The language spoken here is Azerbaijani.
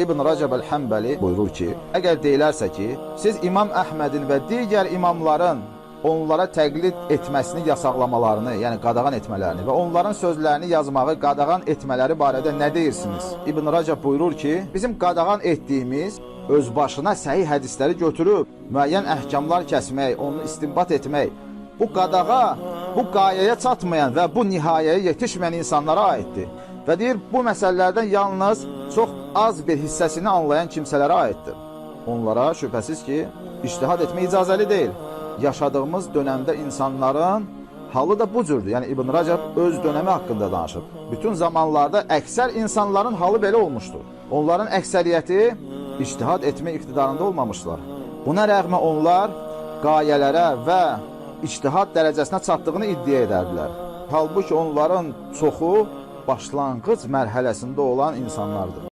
İbn Rəcəb el-Həmbəli buyurur ki, əgər deyilərsə ki, siz İmam Əhmədin və digər imamların onlara təqlid etməsini yasaqlamalarını, yəni qadağan etmələrini və onların sözlərini yazmağı qadağan etmələri barədə nə deyirsiniz? İbn Rəcəb buyurur ki, bizim qadağan etdiyimiz öz başına səhih hədisləri götürüb, müəyyən əhkamlar kəsmək, onu istinbat etmək, bu qadağa, bu qayəyə çatmayan və bu nihayəyə yetişməyən insanlara aiddir. Və deyir, bu məsələlərdən yalnız çox az bir hissəsini anlayan kimsələrə aiddir. Onlara şübhəsiz ki, ictihad etmək icazəli deyil. Yaşadığımız dönəmdə insanların halı da bu cürdür. Yəni İbn Rəcəb öz dönəmi haqqında danışıb. Bütün zamanlarda əksər insanların halı belə olmuşdur. Onların əksəriyyəti ictihad etmə iqtidarında olmamışlar. Buna rəğmə onlar qayələrə və ictihad dərəcəsinə çatdığını iddia edərdilər. Halbuki onların çoxu başlanğıc mərhələsində olan insanlardır.